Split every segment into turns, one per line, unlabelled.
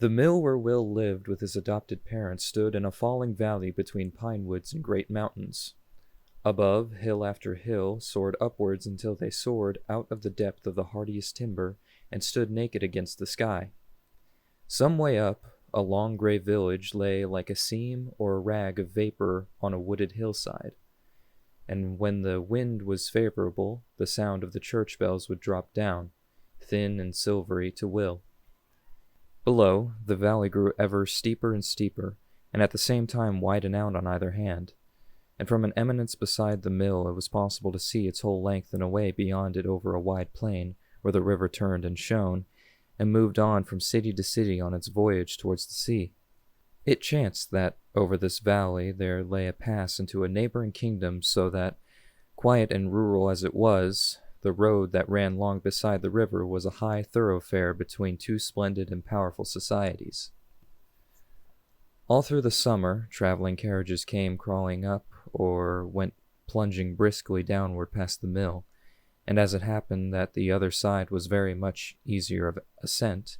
The mill where Will lived with his adopted parents stood in a falling valley between pine woods and great mountains. Above, hill after hill soared upwards until they soared out of the depth of the hardiest timber and stood naked against the sky. Some way up, a long gray village lay like a seam or a rag of vapor on a wooded hillside, and when the wind was favorable, the sound of the church bells would drop down, thin and silvery, to Will. Below, the valley grew ever steeper and steeper, and at the same time widened out on either hand, and from an eminence beside the mill it was possible to see its whole length and away beyond it over a wide plain, where the river turned and shone, and moved on from city to city on its voyage towards the sea. It chanced that over this valley there lay a pass into a neighboring kingdom, so that, quiet and rural as it was, the road that ran long beside the river was a high thoroughfare between two splendid and powerful societies. All through the summer, traveling carriages came crawling up or went plunging briskly downward past the mill, and as it happened that the other side was very much easier of ascent,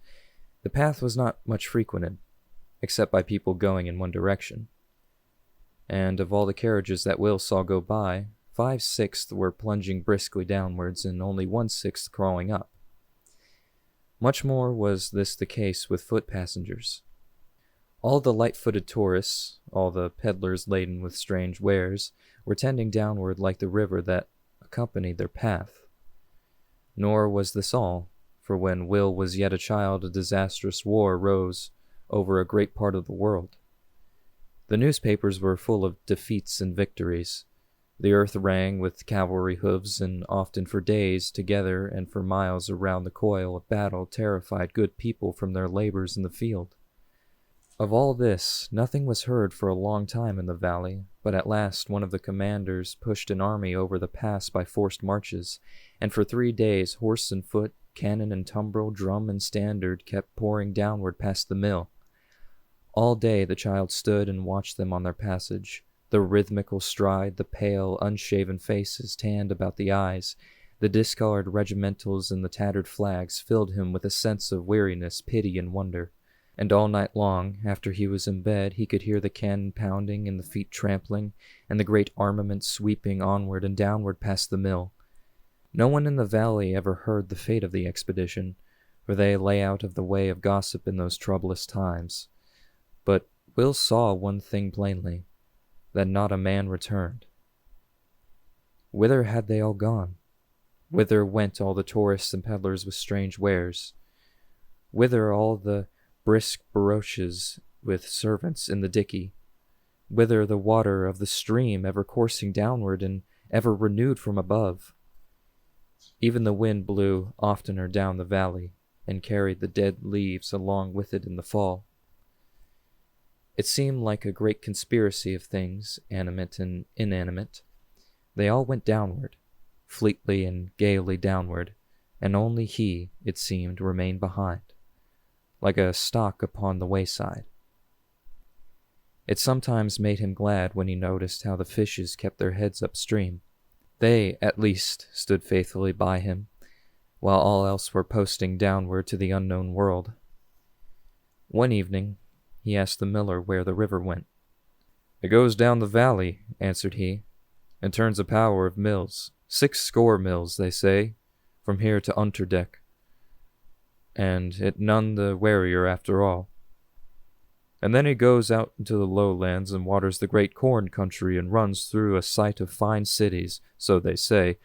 the path was not much frequented, except by people going in one direction. And of all the carriages that Will saw go by, 5/6 were plunging briskly downwards, and only 1/6 crawling up. Much more was this the case with foot passengers. All the light-footed tourists, all the peddlers laden with strange wares, were tending downward like the river that accompanied their path. Nor was this all, for when Will was yet a child a disastrous war rose over a great part of the world. The newspapers were full of defeats and victories. The earth rang with cavalry hoofs, and often for days together and for miles around the coil of battle terrified good people from their labors in the field. Of all this, nothing was heard for a long time in the valley, but at last one of the commanders pushed an army over the pass by forced marches, and for 3 days horse and foot, cannon and tumbrel, drum and standard kept pouring downward past the mill. All day the child stood and watched them on their passage. The rhythmical stride, the pale, unshaven faces tanned about the eyes, the discolored regimentals and the tattered flags filled him with a sense of weariness, pity, and wonder. And all night long, after he was in bed, he could hear the cannon pounding and the feet trampling, and the great armament sweeping onward and downward past the mill. No one in the valley ever heard the fate of the expedition, for they lay out of the way of gossip in those troublous times. But Will saw one thing plainly, that not a man returned. Whither had they all gone? Whither went all the tourists and peddlers with strange wares? Whither all the brisk barouches with servants in the dickey? Whither the water of the stream ever coursing downward and ever renewed from above? Even the wind blew oftener down the valley, and carried the dead leaves along with it in the fall. It seemed like a great conspiracy of things, animate and inanimate. They all went downward, fleetly and gaily downward, and only he, it seemed, remained behind, like a stalk upon the wayside. It sometimes made him glad when he noticed how the fishes kept their heads upstream. They, at least, stood faithfully by him, while all else were posting downward to the unknown world. One evening, he asked the miller where the river went. "It goes down the valley," answered he, "and turns a power of mills. 60 mills, they say, from here to Unterdeck, and it none the wearier after all. And then it goes out into the lowlands and waters the great corn country and runs through a sight of fine cities, so they say,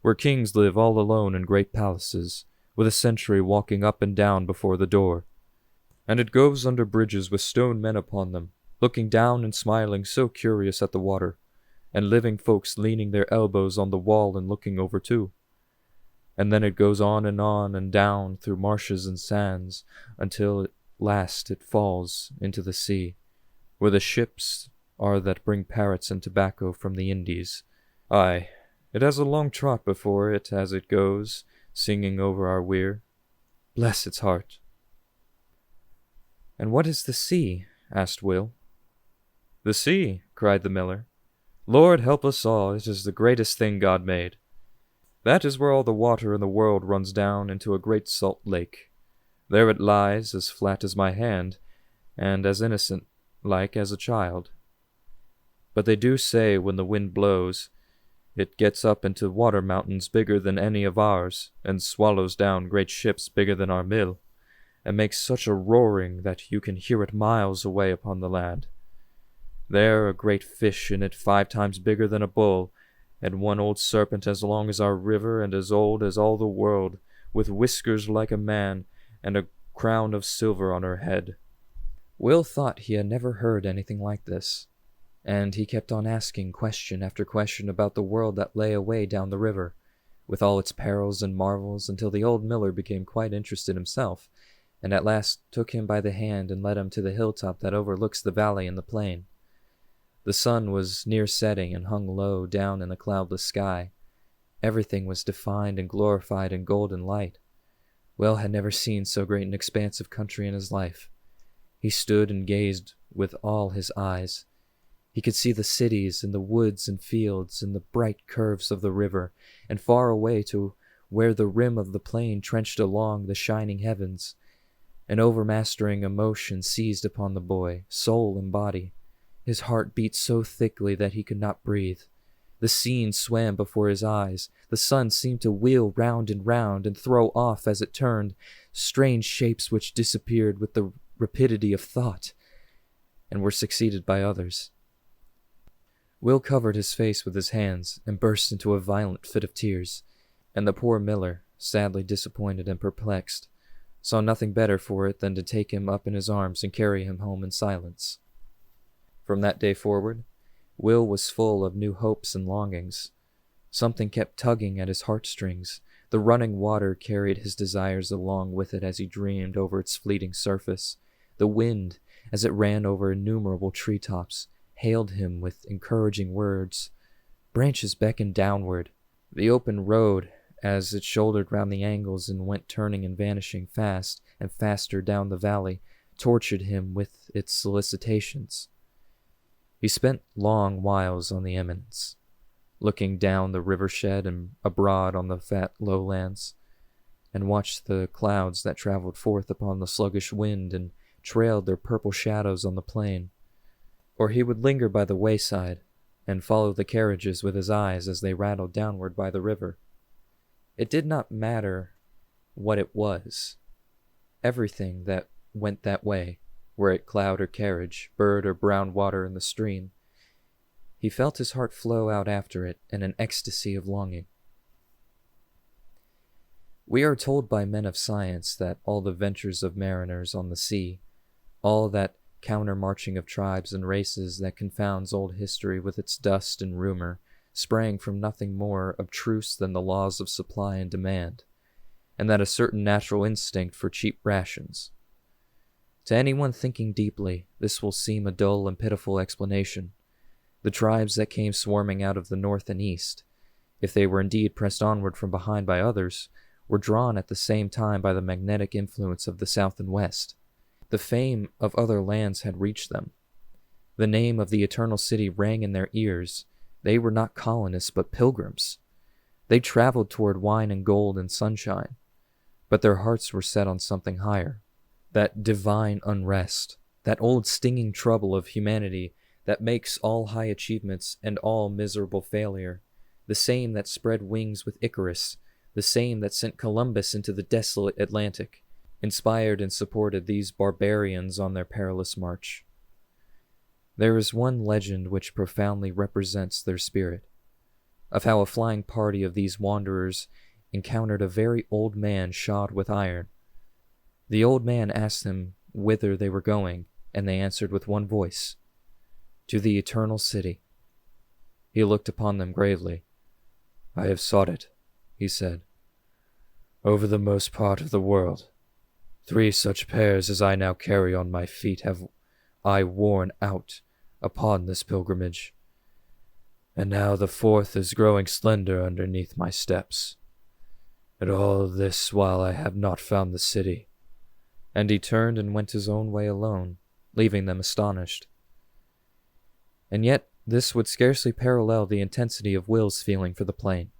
where kings live all alone in great palaces, with a sentry walking up and down before the door. And it goes under bridges with stone men upon them, looking down and smiling so curious at the water, and living folks leaning their elbows on the wall and looking over too. And then it goes on and down through marshes and sands, until at last it falls into the sea, where the ships are that bring parrots and tobacco from the Indies. Aye, it has a long trot before it as it goes, singing over our weir. Bless its heart." "And what is the sea?" asked Will. "The sea," cried the miller. "Lord help us all, it is the greatest thing God made. That is where all the water in the world runs down into a great salt lake, There it lies, as flat as my hand, and as innocent-like as a child. But they do say when the wind blows, it gets up into water mountains bigger than any of ours, and swallows down great ships bigger than our mill, and makes such a roaring that you can hear it miles away upon the land. There a great fish in it 5 times bigger than a bull, and one old serpent as long as our river and as old as all the world, with whiskers like a man, and a crown of silver on her head. Will thought he had never heard anything like this, and he kept on asking question after question about the world that lay away down the river, with all its perils and marvels, until the old miller became quite interested himself, and at last took him by the hand and led him to the hilltop that overlooks the valley and the plain. The sun was near setting and hung low down in a cloudless sky. Everything was defined and glorified in golden light. Will had never seen so great an expanse of country in his life. He stood and gazed with all his eyes. He could see the cities and the woods and fields and the bright curves of the river, and far away to where the rim of the plain trenched along the shining heavens. An overmastering emotion seized upon the boy, soul and body. His heart beat so thickly that he could not breathe. The scene swam before his eyes. The sun seemed to wheel round and throw off as it turned strange shapes which disappeared with the rapidity of thought, and were succeeded by others. Will covered his face with his hands and burst into a violent fit of tears, and the poor miller, sadly disappointed and perplexed, saw nothing better for it than to take him up in his arms and carry him home in silence. From that day forward, Will was full of new hopes and longings. Something kept tugging at his heartstrings. The running water carried his desires along with it as he dreamed over its fleeting surface. The wind, as it ran over innumerable treetops, hailed him with encouraging words. Branches beckoned downward. The open road, as it shouldered round the angles and went turning and vanishing fast and faster down the valley, tortured him with its solicitations. He spent long whiles on the eminence, looking down the river shed and abroad on the fat lowlands, and watched the clouds that traveled forth upon the sluggish wind and trailed their purple shadows on the plain. Or he would linger by the wayside and follow the carriages with his eyes as they rattled downward by the river. It did not matter what it was. Everything that went that way, were it cloud or carriage, bird or brown water in the stream, he felt his heart flow out after it in an ecstasy of longing. We are told by men of science that all the ventures of mariners on the sea, all that counter-marching of tribes and races that confounds old history with its dust and rumor, sprang from nothing more abstruse than the laws of supply and demand, and that a certain natural instinct for cheap rations. To anyone thinking deeply, this will seem a dull and pitiful explanation. The tribes that came swarming out of the north and east, if they were indeed pressed onward from behind by others, were drawn at the same time by the magnetic influence of the south and west. The fame of other lands had reached them. The name of the eternal city rang in their ears. They were not colonists, but pilgrims. They traveled toward wine and gold and sunshine, but their hearts were set on something higher. That divine unrest, that old stinging trouble of humanity that makes all high achievements and all miserable failure, the same that spread wings with Icarus, the same that sent Columbus into the desolate Atlantic, inspired and supported these barbarians on their perilous march. There is one legend which profoundly represents their spirit, of how a flying party of these wanderers encountered a very old man shod with iron. The old man asked them whither they were going, and they answered with one voice, "To the eternal city." He looked upon them gravely. "I have sought it," he said, "over the most part of the world. 3 such pairs as I now carry on my feet have I worn out upon this pilgrimage, and now the 4th is growing slender underneath my steps. And all this while I have not found the city." And he turned and went his own way alone, leaving them astonished. And yet this would scarcely parallel the intensity of Will's feeling for the plain.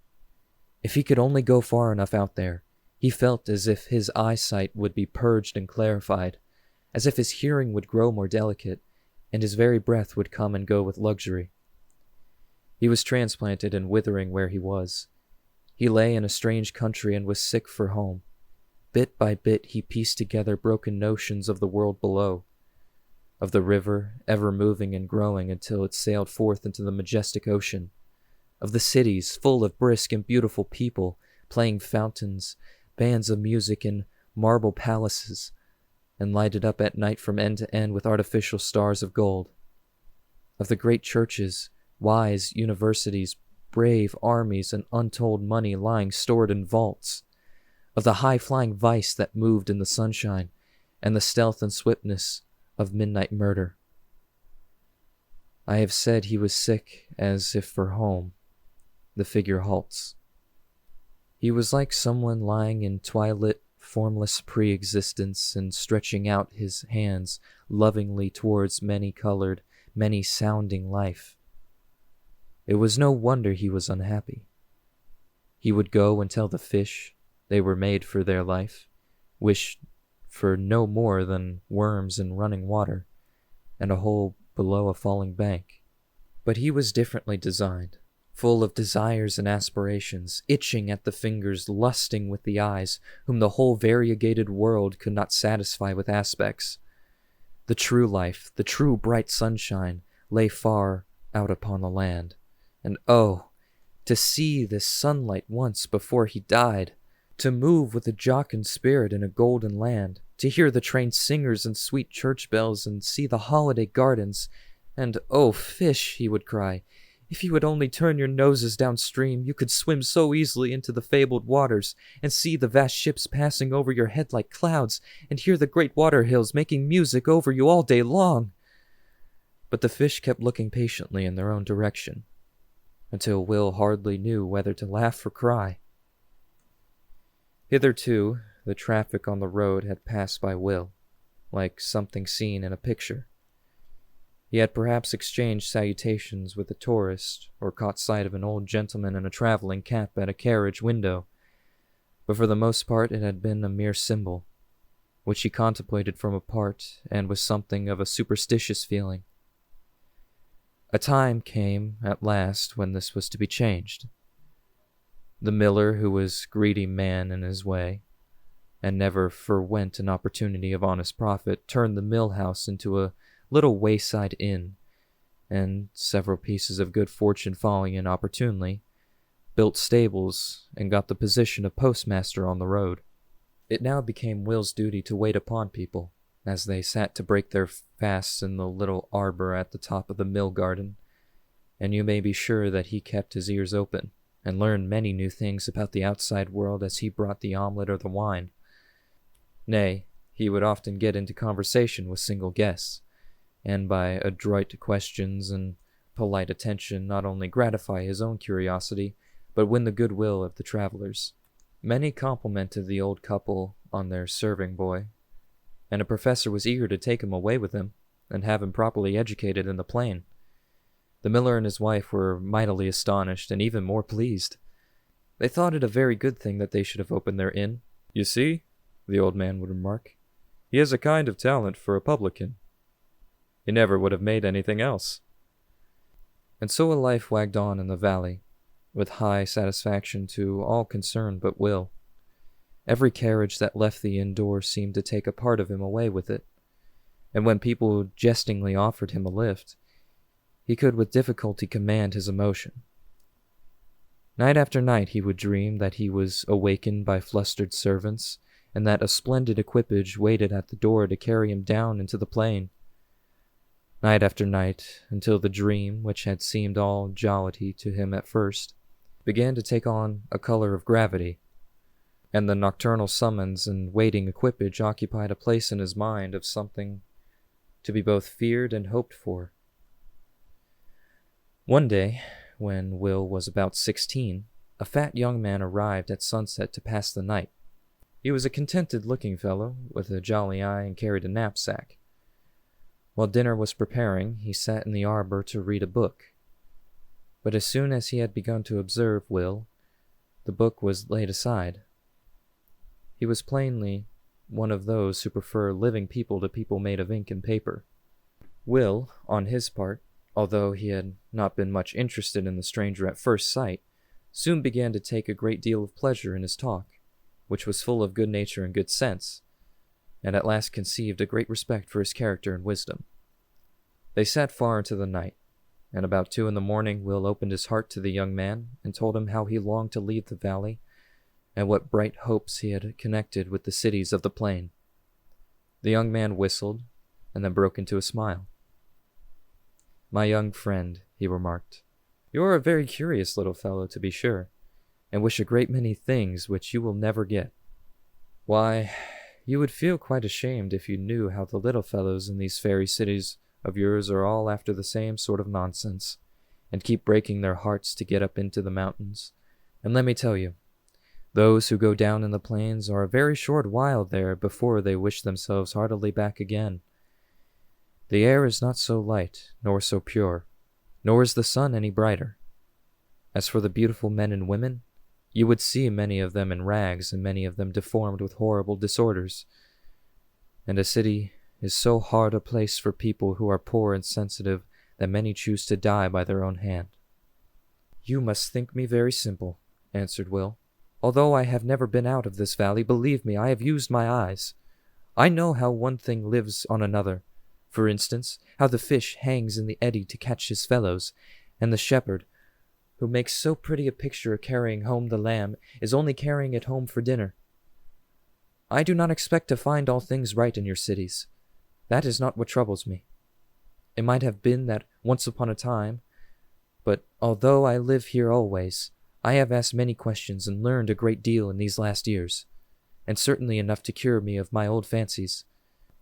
If he could only go far enough out there, He felt as if his eyesight would be purged and clarified, as if his hearing would grow more delicate, and his very breath would come and go with luxury. He was transplanted and withering where he was. He lay in a strange country and was sick for home. Bit by bit he pieced together broken notions of the world below, of the river ever moving and growing until it sailed forth into the majestic ocean, of the cities full of brisk and beautiful people playing fountains, bands of music in marble palaces, and lighted up at night from end to end with artificial stars of gold, of the great churches, wise universities, brave armies, and untold money lying stored in vaults, of the high-flying vice that moved in the sunshine, and the stealth and swiftness of midnight murder. I have said he was sick as if for home. The figure halts. He was like someone lying in twilit, formless pre-existence and stretching out his hands lovingly towards many-colored, many-sounding life. It was no wonder he was unhappy. He would go and tell the fish they were made for their life, wish for no more than worms and running water, and a hole below a falling bank. But he was differently designed, full of desires and aspirations, itching at the fingers, lusting with the eyes, whom the whole variegated world could not satisfy with aspects. The true life, the true bright sunshine, lay far out upon the land. And oh, to see this sunlight once before he died, to move with a jocund spirit in a golden land, to hear the trained singers and sweet church bells, and see the holiday gardens, and, oh, fish, he would cry, if you would only turn your noses downstream, you could swim so easily into the fabled waters, and see the vast ships passing over your head like clouds, and hear the great water hills making music over you all day long. But the fish kept looking patiently in their own direction, until Will hardly knew whether to laugh or cry. Hitherto, the traffic on the road had passed by Will, like something seen in a picture. He had perhaps exchanged salutations with a tourist, or caught sight of an old gentleman in a traveling cap at a carriage window, but for the most part it had been a mere symbol, which he contemplated from apart, and with something of a superstitious feeling. A time came, at last, when this was to be changed. The miller, who was greedy man in his way, and never forwent an opportunity of honest profit, turned the mill house into a little wayside inn, and, several pieces of good fortune falling in opportunely, built stables and got the position of postmaster on the road. It now became Will's duty to wait upon people, as they sat to break their fasts in the little arbor at the top of the mill garden, and you may be sure that he kept his ears open, and learned many new things about the outside world as he brought the omelet or the wine. Nay, he would often get into conversation with single guests, and by adroit questions and polite attention not only gratify his own curiosity, but win the goodwill of the travelers. Many complimented the old couple on their serving boy, and a professor was eager to take him away with him and have him properly educated in the plain. The miller and his wife were mightily astonished and even more pleased. They thought it a very good thing that they should have opened their inn. "You see," the old man would remark, "he has a kind of talent for a publican. He never would have made anything else." And so a life wagged on in the valley, with high satisfaction to all concerned but Will. Every carriage that left the inn door seemed to take a part of him away with it, and when people jestingly offered him a lift, he could with difficulty command his emotion. Night after night he would dream that he was awakened by flustered servants, and that a splendid equipage waited at the door to carry him down into the plain. Night after night, until the dream, which had seemed all jollity to him at first, began to take on a color of gravity, and the nocturnal summons and waiting equipage occupied a place in his mind of something to be both feared and hoped for. One day, when Will was about 16, a fat young man arrived at sunset to pass the night. He was a contented-looking fellow, with a jolly eye, and carried a knapsack. While dinner was preparing, he sat in the arbor to read a book. But as soon as he had begun to observe Will, the book was laid aside. He was plainly one of those who prefer living people to people made of ink and paper. Will, on his part, although he had not been much interested in the stranger at first sight, soon began to take a great deal of pleasure in his talk, which was full of good nature and good sense, and at last conceived a great respect for his character and wisdom. They sat far into the night, and about 2 a.m. Will opened his heart to the young man and told him how he longed to leave the valley, and what bright hopes he had connected with the cities of the plain. The young man whistled, and then broke into a smile. "My young friend," he remarked, "you are a very curious little fellow, to be sure, and wish a great many things which you will never get. Why, you would feel quite ashamed if you knew how the little fellows in these fairy cities of yours are all after the same sort of nonsense, and keep breaking their hearts to get up into the mountains. And let me tell you, those who go down in the plains are a very short while there before they wish themselves heartily back again. The air is not so light, nor so pure, nor is the sun any brighter. As for the beautiful men and women, you would see many of them in rags, and many of them deformed with horrible disorders. And a city is so hard a place for people who are poor and sensitive that many choose to die by their own hand." "You must think me very simple," answered Will. "Although I have never been out of this valley, believe me, I have used my eyes. I know how one thing lives on another. For instance, how the fish hangs in the eddy to catch his fellows, and the shepherd, who makes so pretty a picture of carrying home the lamb, is only carrying it home for dinner. I do not expect to find all things right in your cities. That is not what troubles me. It might have been that once upon a time, but although I live here always, I have asked many questions and learned a great deal in these last years, and certainly enough to cure me of my old fancies.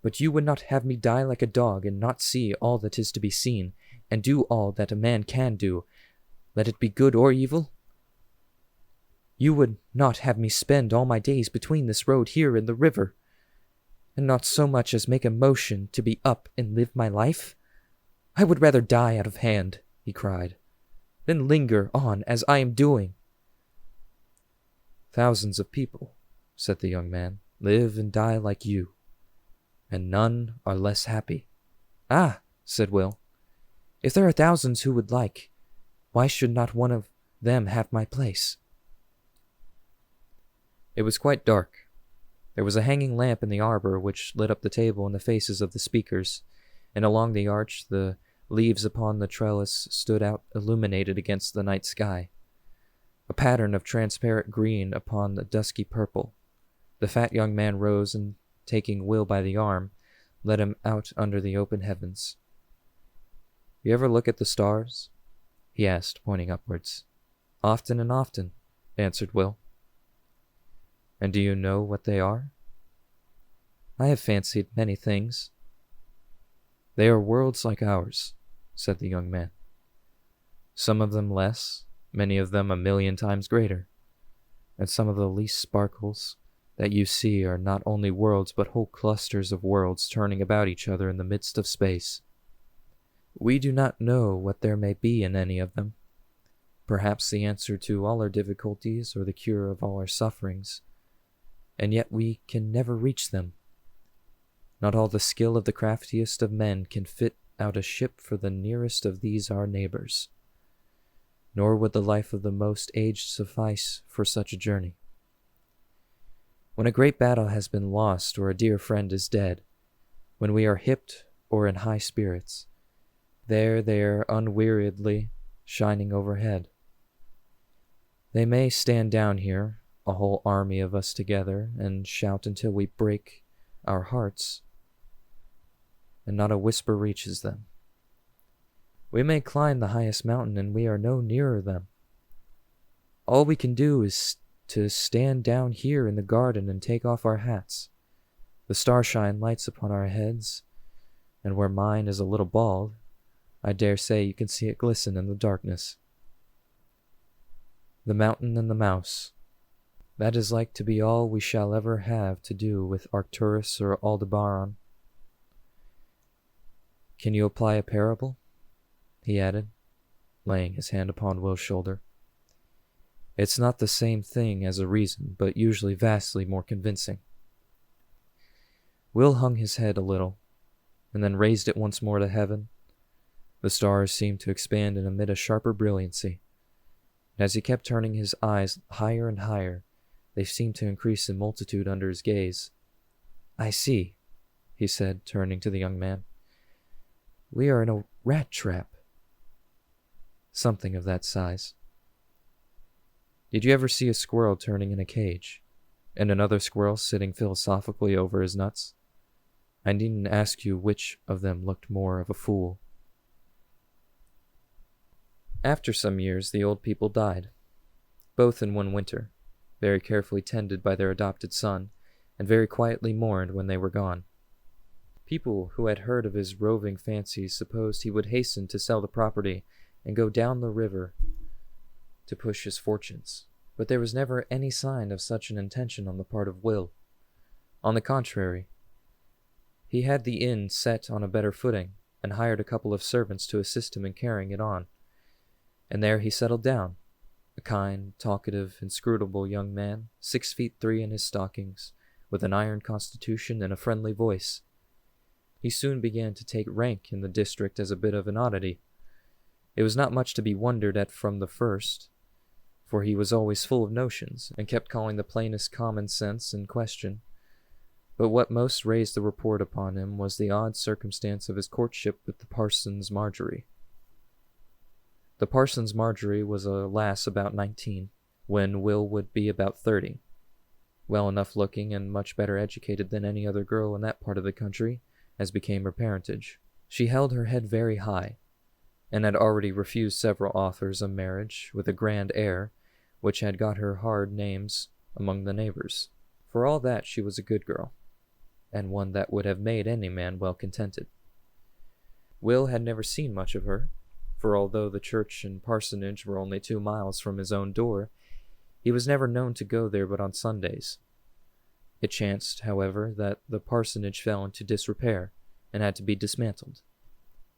But you would not have me die like a dog and not see all that is to be seen, and do all that a man can do, let it be good or evil? You would not have me spend all my days between this road here and the river, and not so much as make a motion to be up and live my life? I would rather die out of hand," he cried, "than linger on as I am doing." "Thousands of people," said the young man, "live and die like you, and none are less happy." "Ah," said Will, "if there are thousands who would like, why should not one of them have my place?" It was quite dark. There was a hanging lamp in the arbor which lit up the table and the faces of the speakers, and along the arch the leaves upon the trellis stood out illuminated against the night sky, a pattern of transparent green upon the dusky purple. The fat young man rose and, taking Will by the arm, led him out under the open heavens. "You ever look at the stars?" he asked, pointing upwards. "Often and often," answered Will. "And do you know what they are?" "I have fancied many things." "They are worlds like ours," said the young man. "Some of them less, many of them 1,000,000 times greater, and some of the least sparkles that you see are not only worlds but whole clusters of worlds turning about each other in the midst of space. We do not know what there may be in any of them, perhaps the answer to all our difficulties or the cure of all our sufferings, and yet we can never reach them. Not all the skill of the craftiest of men can fit out a ship for the nearest of these our neighbors, nor would the life of the most aged suffice for such a journey. When a great battle has been lost or a dear friend is dead, when we are hipped or in high spirits, there they are unweariedly shining overhead. They may stand down here, a whole army of us together, and shout until we break our hearts, and not a whisper reaches them. We may climb the highest mountain, and we are no nearer them. All we can do is to stand down here in the garden and take off our hats. The starshine lights upon our heads, and where mine is a little bald, I dare say you can see it glisten in the darkness. The mountain and the mouse. That is like to be all we shall ever have to do with Arcturus or Aldebaran. Can you apply a parable?" he added, laying his hand upon Will's shoulder. It's not the same thing as a reason, but usually vastly more convincing. Will hung his head a little, and then raised it once more to heaven. The stars seemed to expand and emit a sharper brilliancy. And as he kept turning his eyes higher and higher, they seemed to increase in multitude under his gaze. "I see," he said, turning to the young man. "We are in a rat trap." "Something of that size." "Did you ever see a squirrel turning in a cage, and another squirrel sitting philosophically over his nuts? I needn't ask you which of them looked more of a fool." After some years, the old people died, both in one winter, very carefully tended by their adopted son, and very quietly mourned when they were gone. People who had heard of his roving fancies supposed he would hasten to sell the property and go down the river to push his fortunes, but there was never any sign of such an intention on the part of Will. On the contrary, he had the inn set on a better footing, and hired a couple of servants to assist him in carrying it on. And there he settled down, a kind, talkative, inscrutable young man, 6'3" in his stockings, with an iron constitution and a friendly voice. He soon began to take rank in the district as a bit of an oddity. It was not much to be wondered at from the first, for he was always full of notions, and kept calling the plainest common sense in question. But what most raised the report upon him was the odd circumstance of his courtship with the parson's Marjorie. The parson's Marjorie was a lass about 19, when Will would be about 30, well enough looking and much better educated than any other girl in that part of the country, as became her parentage. She held her head very high, and had already refused several offers of marriage with a grand air, which had got her hard names among the neighbors. For all that, she was a good girl, and one that would have made any man well contented. Will had never seen much of her, for although the church and parsonage were only 2 miles from his own door, he was never known to go there but on Sundays. It chanced, however, that the parsonage fell into disrepair, and had to be dismantled,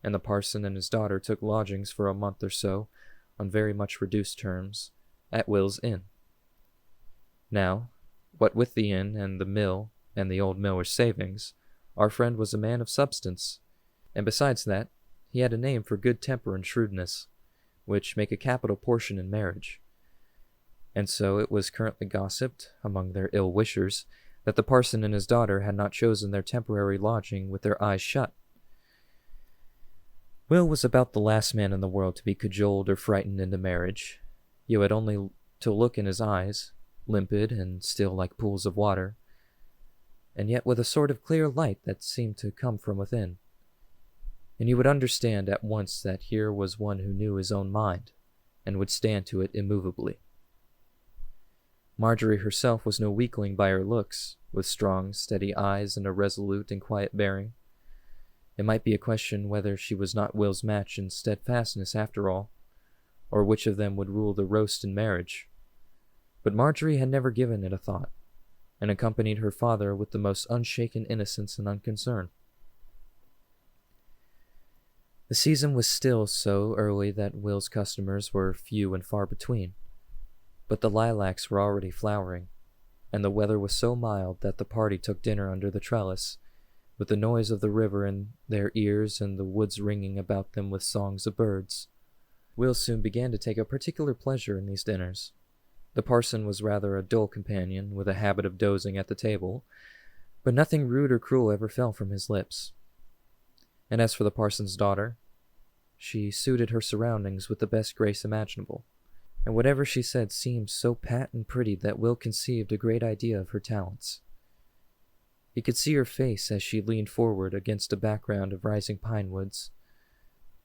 and the parson and his daughter took lodgings for a month or so, on very much reduced terms, at Will's inn. Now, what with the inn and the mill and the old miller's savings, our friend was a man of substance, and besides that, he had a name for good temper and shrewdness, which make a capital portion in marriage. And so it was currently gossiped, among their ill-wishers, that the parson and his daughter had not chosen their temporary lodging with their eyes shut. Will was about the last man in the world to be cajoled or frightened into marriage. You had only to look in his eyes, limpid and still like pools of water, and yet with a sort of clear light that seemed to come from within, and you would understand at once that here was one who knew his own mind, and would stand to it immovably. Marjorie herself was no weakling by her looks, with strong, steady eyes and a resolute and quiet bearing. It might be a question whether she was not Will's match in steadfastness after all, or which of them would rule the roast in marriage. But Marjorie had never given it a thought, and accompanied her father with the most unshaken innocence and unconcern. The season was still so early that Will's customers were few and far between, but the lilacs were already flowering, and the weather was so mild that the party took dinner under the trellis, with the noise of the river in their ears and the woods ringing about them with songs of birds. Will soon began to take a particular pleasure in these dinners. The parson was rather a dull companion, with a habit of dozing at the table, but nothing rude or cruel ever fell from his lips. And as for the parson's daughter, she suited her surroundings with the best grace imaginable, and whatever she said seemed so pat and pretty that Will conceived a great idea of her talents. He could see her face as she leaned forward against a background of rising pine woods.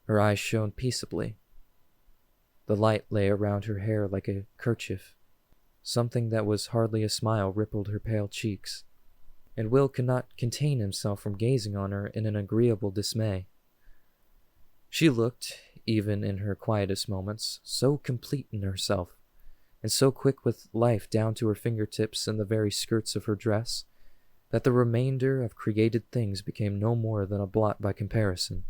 Her eyes shone peaceably. The light lay around her hair like a kerchief. Something that was hardly a smile rippled her pale cheeks, and Will could not contain himself from gazing on her in an agreeable dismay. She looked, even in her quietest moments, so complete in herself, and so quick with life down to her fingertips and the very skirts of her dress, that the remainder of created things became no more than a blot by comparison.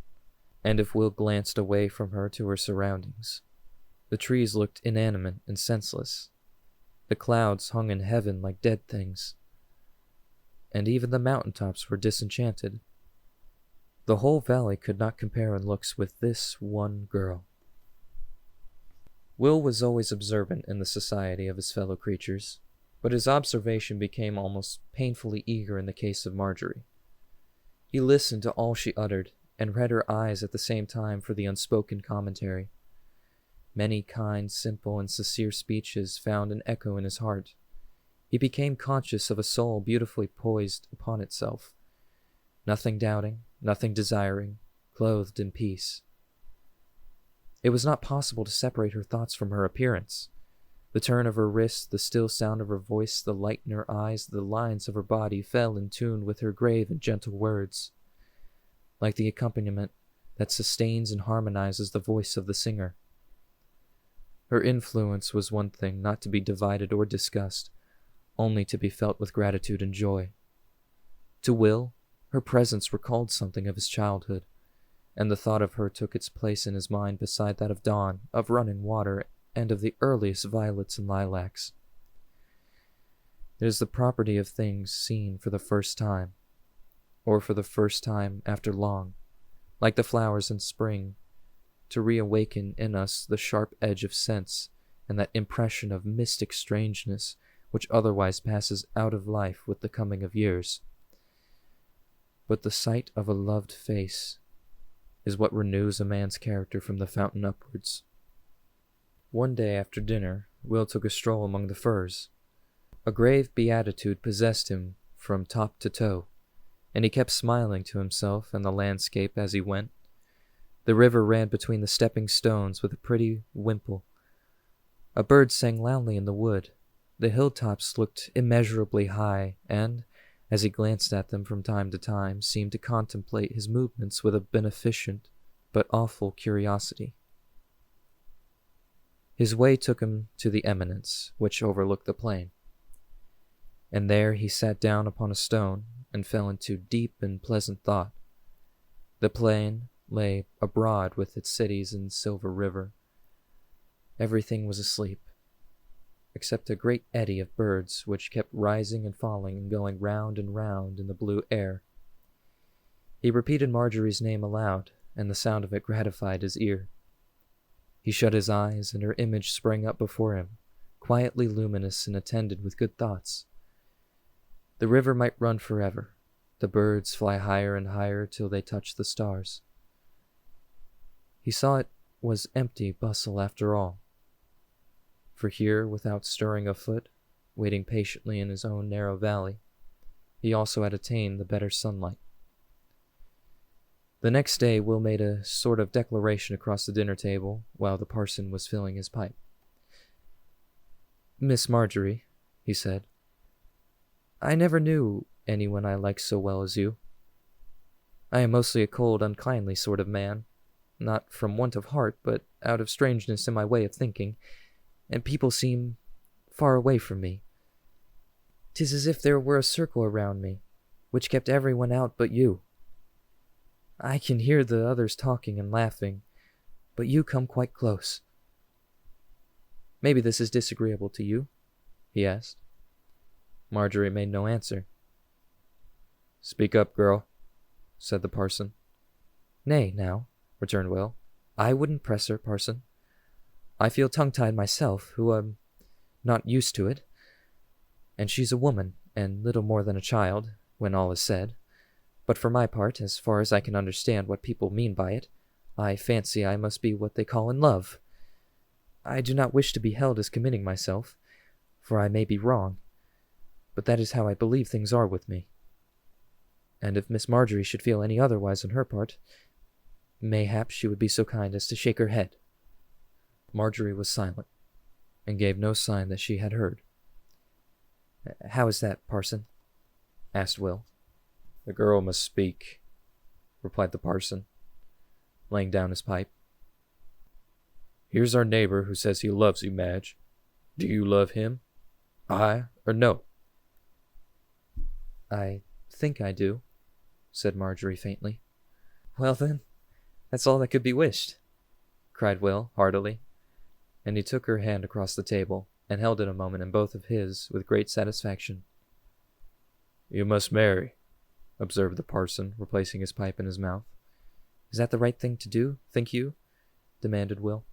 And if Will glanced away from her to her surroundings, The trees looked inanimate and senseless. The clouds hung in heaven like dead things. And even the mountaintops were disenchanted. The whole valley could not compare in looks with this one girl. Will was always observant in the society of his fellow creatures, but his observation became almost painfully eager in the case of Marjorie. He listened to all she uttered, and read her eyes at the same time for the unspoken commentary. Many kind, simple, and sincere speeches found an echo in his heart. He became conscious of a soul beautifully poised upon itself, nothing doubting, nothing desiring, clothed in peace. It was not possible to separate her thoughts from her appearance. The turn of her wrists, the still sound of her voice, the light in her eyes, the lines of her body fell in tune with her grave and gentle words, like the accompaniment that sustains and harmonizes the voice of the singer. Her influence was one thing not to be divided or discussed, only to be felt with gratitude and joy. To Will, her presence recalled something of his childhood, and the thought of her took its place in his mind beside that of dawn, of running water, and of the earliest violets and lilacs. It is the property of things seen for the first time, or for the first time after long, like the flowers in spring, to reawaken in us the sharp edge of sense and that impression of mystic strangeness which otherwise passes out of life with the coming of years. But the sight of a loved face is what renews a man's character from the fountain upwards. One day after dinner, Will took a stroll among the firs. A grave beatitude possessed him from top to toe, and he kept smiling to himself and the landscape as he went. The river ran between the stepping stones with a pretty wimple. A bird sang loudly in the wood. The hilltops looked immeasurably high, and, as he glanced at them from time to time, seemed to contemplate his movements with a beneficent but awful curiosity. His way took him to the eminence which overlooked the plain, and there he sat down upon a stone and fell into deep and pleasant thought. The plain lay abroad with its cities and silver river. Everything was asleep, except a great eddy of birds which kept rising and falling and going round and round in the blue air. He repeated Marjorie's name aloud, and the sound of it gratified his ear. He shut his eyes, and her image sprang up before him, quietly luminous and attended with good thoughts. The river might run forever, the birds fly higher and higher till they touch the stars. He saw it was empty bustle after all, for here, without stirring a foot, waiting patiently in his own narrow valley, he also had attained the better sunlight. The next day Will made a sort of declaration across the dinner table while the parson was filling his pipe. "Miss Marjorie," he said, "I never knew anyone I liked so well as you. I am mostly a cold, unkindly sort of man, not from want of heart, but out of strangeness in my way of thinking, and people seem far away from me. 'Tis as if there were a circle around me, which kept everyone out but you. I can hear the others talking and laughing, but you come quite close. Maybe this is disagreeable to you?" he asked. Marjorie made no answer. "Speak up, girl," said the parson. "Nay, now," returned Will. "I wouldn't press her, parson. I feel tongue-tied myself, who am not used to it. And she's a woman, and little more than a child, when all is said. But for my part, as far as I can understand what people mean by it, I fancy I must be what they call in love. I do not wish to be held as committing myself, for I may be wrong, but that is how I believe things are with me. And if Miss Marjorie should feel any otherwise on her part, mayhap she would be so kind as to shake her head." Marjorie was silent, and gave no sign that she had heard. "How is that, parson?" asked Will. "The girl must speak," replied the parson, laying down his pipe. "Here's our neighbor who says he loves you, Madge. Do you love him? Aye or no?" "I think I do," said Marjorie faintly. "Well then, that's all that could be wished," cried Will heartily. and he took her hand across the table and held it a moment in both of his with great satisfaction. "You must marry," observed the parson, replacing his pipe in his mouth. "Is that the right thing to do, think you?" demanded Will.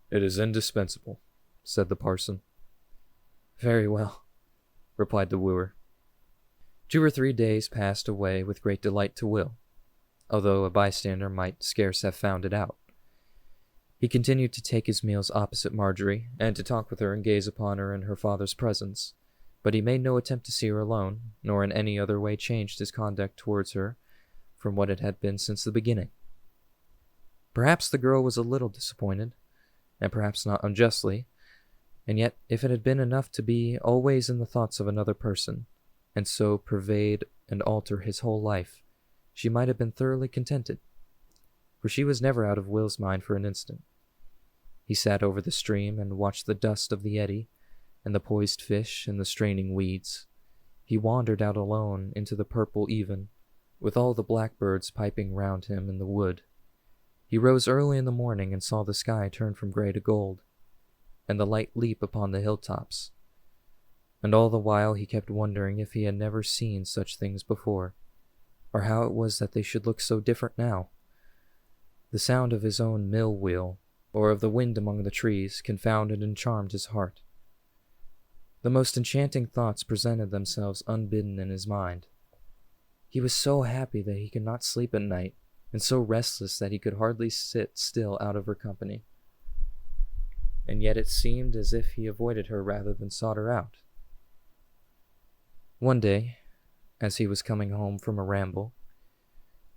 "It is indispensable," said the parson. "Very well," replied the wooer. 2 or 3 days passed away with great delight to Will, although a bystander might scarce have found it out. He continued to take his meals opposite Marjorie, and to talk with her and gaze upon her in her father's presence, but he made no attempt to see her alone, nor in any other way changed his conduct towards her from what it had been since the beginning. Perhaps the girl was a little disappointed, and perhaps not unjustly, and yet if it had been enough to be always in the thoughts of another person, and so pervade and alter his whole life, she might have been thoroughly contented, for she was never out of Will's mind for an instant. He sat over the stream and watched the dust of the eddy, and the poised fish and the straining weeds. He wandered out alone into the purple even, with all the blackbirds piping round him in the wood. He rose early in the morning and saw the sky turn from grey to gold, and the light leap upon the hilltops. And all the while he kept wondering if he had never seen such things before, or how it was that they should look so different now. The sound of his own mill wheel, or of the wind among the trees, confounded and charmed his heart. The most enchanting thoughts presented themselves unbidden in his mind. He was so happy that he could not sleep at night, and so restless that he could hardly sit still out of her company. And yet it seemed as if he avoided her rather than sought her out. One day, as he was coming home from a ramble,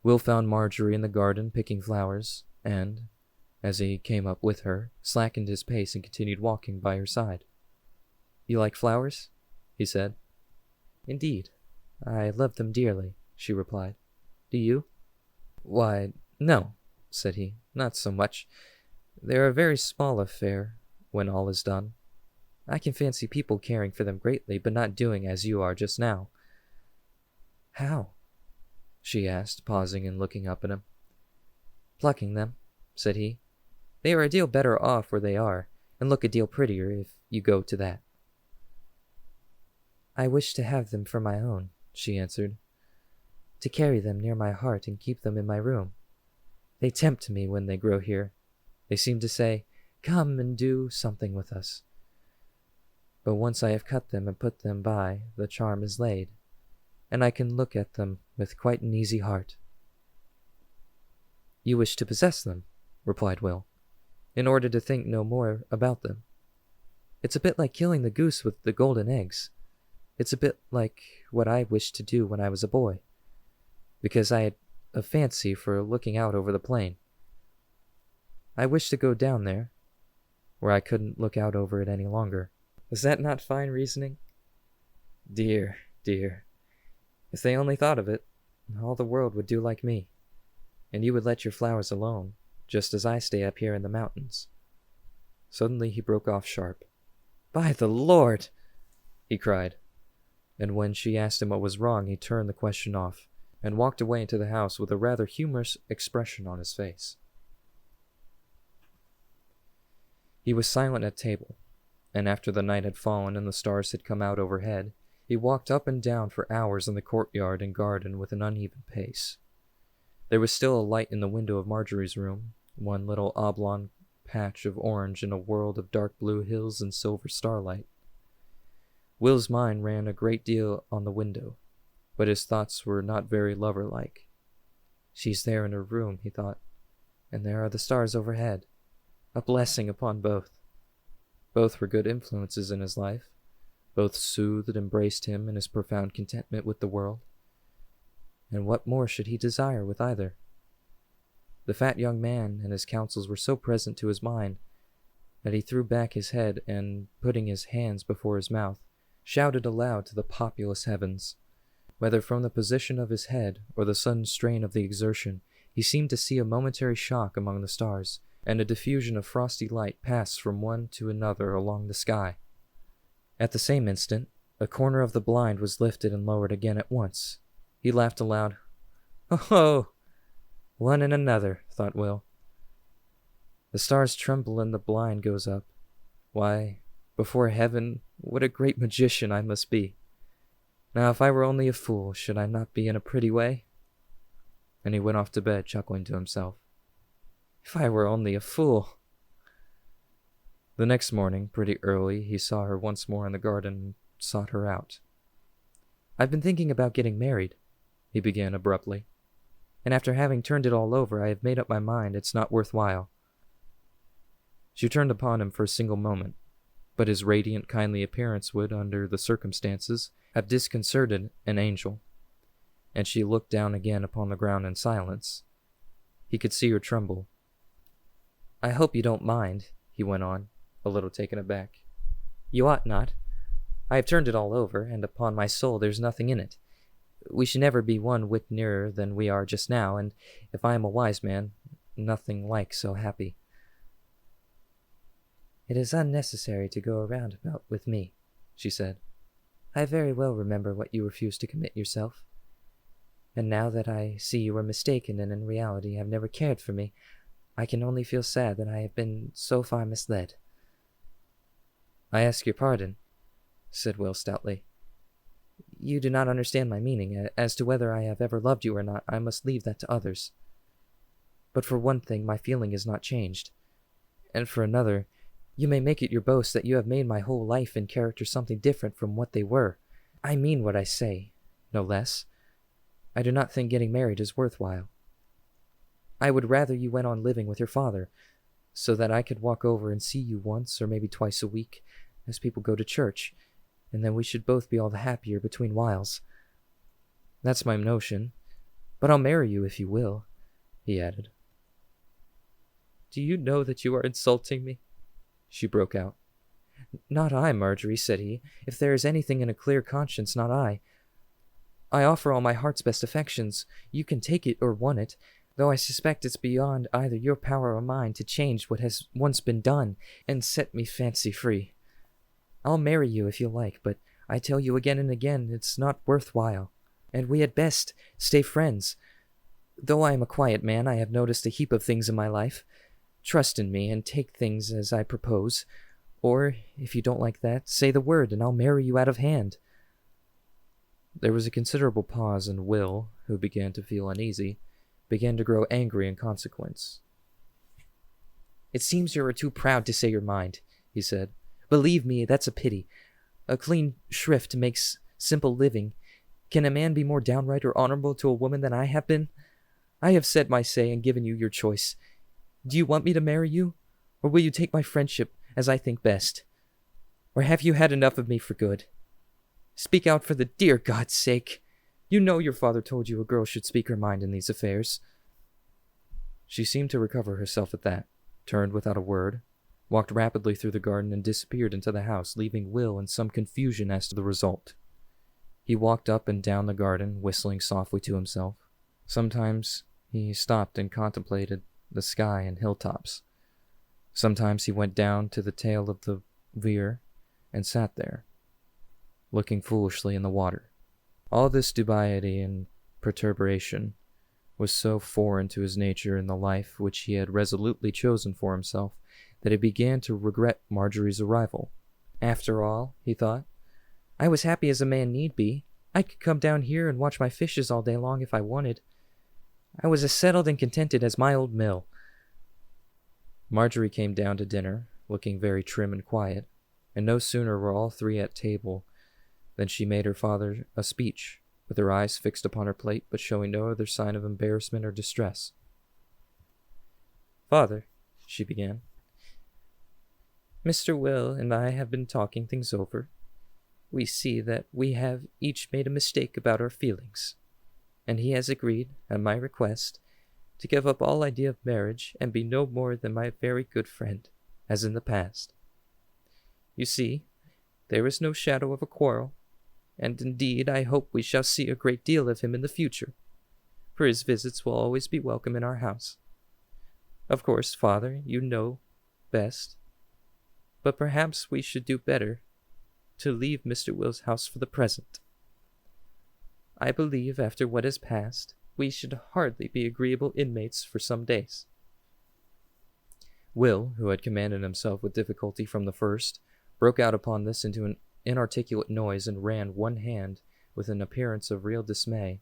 Will found Marjorie in the garden picking flowers, and, as he came up with her, slackened his pace and continued walking by her side. "You like flowers?" he said. "Indeed, I love them dearly," she replied. "Do you?" "Why, no," said he, "not so much. They're a very small affair, when all is done. I can fancy people caring for them greatly, but not doing as you are just now." "How?" she asked, pausing and looking up at him. "Plucking them," said he. "They are a deal better off where they are, and look a deal prettier if you go to that." "I wish to have them for my own," she answered, "to carry them near my heart and keep them in my room. They tempt me when they grow here. They seem to say, 'Come and do something with us.' But once I have cut them and put them by, the charm is laid, and I can look at them with quite an easy heart." "You wish to possess them," replied Will, "in order to think no more about them. It's a bit like killing the goose with the golden eggs. It's a bit like what I wished to do when I was a boy, because I had a fancy for looking out over the plain. I wished to go down there, where I couldn't look out over it any longer. Is that not fine reasoning? Dear, dear, if they only thought of it, all the world would do like me, and you would let your flowers alone, just as I stay up here in the mountains." Suddenly he broke off sharp. "By the Lord!" he cried, and when she asked him what was wrong, he turned the question off, and walked away into the house with a rather humorous expression on his face. He was silent at table, and after the night had fallen and the stars had come out overhead, he walked up and down for hours in the courtyard and garden with an uneven pace. There was still a light in the window of Marjorie's room, one little oblong patch of orange in a world of dark blue hills and silver starlight. Will's mind ran a great deal on the window, but his thoughts were not very lover-like. "She's there in her room," he thought, "and there are the stars overhead. A blessing upon both." Both were good influences in his life. Both soothed and braced him in his profound contentment with the world. And what more should he desire with either? The fat young man and his counsels were so present to his mind that he threw back his head and, putting his hands before his mouth, shouted aloud to the populous heavens. Whether from the position of his head or the sudden strain of the exertion, he seemed to see a momentary shock among the stars, and a diffusion of frosty light pass from one to another along the sky. At the same instant, a corner of the blind was lifted and lowered again at once. He laughed aloud. "Oh, one and another," thought Will. "The stars tremble and the blind goes up, Why, before heaven, what a great magician I must be. Now, if I were only a fool, should I not be in a pretty way?" And he went off to bed, chuckling to himself. If I were only a fool. The next morning, pretty early, he saw her once more in the garden and sought her out. "I've been thinking about getting married," he began abruptly. "And after having turned it all over, I have made up my mind it's not worthwhile." She turned upon him for a single moment, but his radiant, kindly appearance would, under the circumstances, have disconcerted an angel, and she looked down again upon the ground in silence. He could see her tremble. "I hope you don't mind," he went on, a little taken aback. "You ought not. I have turned it all over, and upon my soul there's nothing in it. We should never be one whit nearer than we are just now, and, if I am a wise man, nothing like so happy." "It is unnecessary to go around about with me," she said. "I very well remember what you refused to commit yourself. And now that I see you were mistaken and in reality have never cared for me, I can only feel sad that I have been so far misled." "I ask your pardon," said Will stoutly. "You do not understand my meaning. As to whether I have ever loved you or not, I must leave that to others. But for one thing, my feeling is not changed. And for another, you may make it your boast that you have made my whole life and character something different from what they were. I mean what I say, no less. I do not think getting married is worthwhile. I would rather you went on living with your father, so that I could walk over and see you once or maybe twice a week, as people go to church, and then we should both be all the happier between whiles. That's my notion, but I'll marry you if you will," he added. "Do you know that you are insulting me?" she broke out. "Not I, Marjorie," said he. "If there is anything in a clear conscience, not I. I offer all my heart's best affections. You can take it or want it, though I suspect it's beyond either your power or mine to change what has once been done and set me fancy free. I'll marry you if you like, but I tell you again and again it's not worthwhile, and we had best stay friends. Though I am a quiet man, I have noticed a heap of things in my life. Trust in me and take things as I propose, or, if you don't like that, say the word and I'll marry you out of hand." There was a considerable pause, and Will, who began to feel uneasy, began to grow angry in consequence. "It seems you are too proud to say your mind," he said. "Believe me, that's a pity. A clean shrift makes simple living. Can a man be more downright or honorable to a woman than I have been? I have said my say and given you your choice. Do you want me to marry you, or will you take my friendship as I think best? Or have you had enough of me for good? Speak out for the dear God's sake. You know your father told you a girl should speak her mind in these affairs." She seemed to recover herself at that, turned without a word, walked rapidly through the garden, and disappeared into the house, leaving Will in some confusion as to the result. He walked up and down the garden, whistling softly to himself. Sometimes he stopped and contemplated the sky and hilltops. Sometimes he went down to the tail of the weir and sat there, looking foolishly in the water. All this dubiety and perturbation was so foreign to his nature in the life which he had resolutely chosen for himself that he began to regret Marjorie's arrival. After all, he thought, I was happy as a man need be. I could come down here and watch my fishes all day long if I wanted. I was as settled and contented as my old mill. Marjorie came down to dinner, looking very trim and quiet, and no sooner were all three at table than she made her father a speech, with her eyes fixed upon her plate, but showing no other sign of embarrassment or distress. "Father," she began, "Mr. Will and I have been talking things over. We see that we have each made a mistake about our feelings, and he has agreed, at my request, to give up all idea of marriage and be no more than my very good friend, as in the past. You see, there is no shadow of a quarrel, and indeed I hope we shall see a great deal of him in the future, for his visits will always be welcome in our house. Of course, Father, you know best, but perhaps we should do better to leave Mr. Will's house for the present. I believe, after what has passed, we should hardly be agreeable inmates for some days. Will, who had commanded himself with difficulty from the first, broke out upon this into an inarticulate noise and ran one hand with an appearance of real dismay,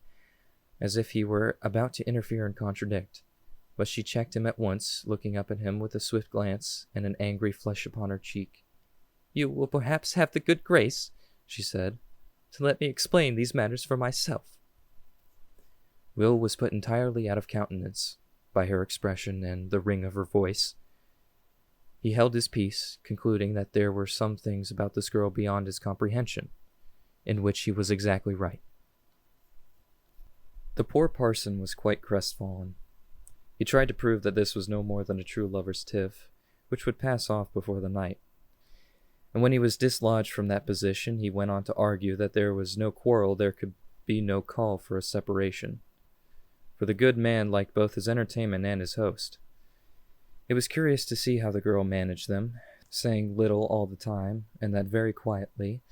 as if he were about to interfere and contradict. But she checked him at once, looking up at him with a swift glance and an angry flush upon her cheek. "You will perhaps have the good grace," she said, "to let me explain these matters for myself." Will was put entirely out of countenance by her expression and the ring of her voice. He held his peace, concluding that there were some things about this girl beyond his comprehension, in which he was exactly right. The poor parson was quite crestfallen. He tried to prove that this was no more than a true lover's tiff, which would pass off before the night. And when he was dislodged from that position, he went on to argue that there was no quarrel, there could be no call for a separation. For the good man liked both his entertainment and his host. It was curious to see how the girl managed them, saying little all the time, and that very quietly,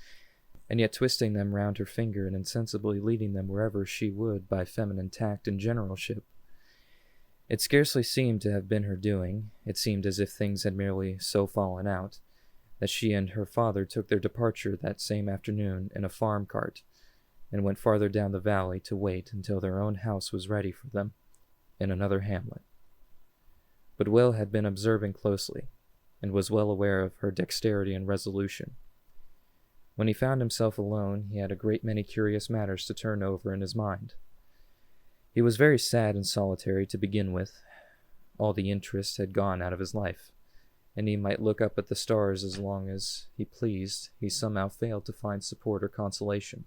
and yet twisting them round her finger and insensibly leading them wherever she would by feminine tact and generalship. It scarcely seemed to have been her doing. It seemed as if things had merely so fallen out, that she and her father took their departure that same afternoon in a farm cart, and went farther down the valley to wait until their own house was ready for them in another hamlet. But Will had been observing closely, and was well aware of her dexterity and resolution. When he found himself alone, he had a great many curious matters to turn over in his mind. He was very sad and solitary to begin with. All the interest had gone out of his life, and he might look up at the stars as long as he pleased, he somehow failed to find support or consolation.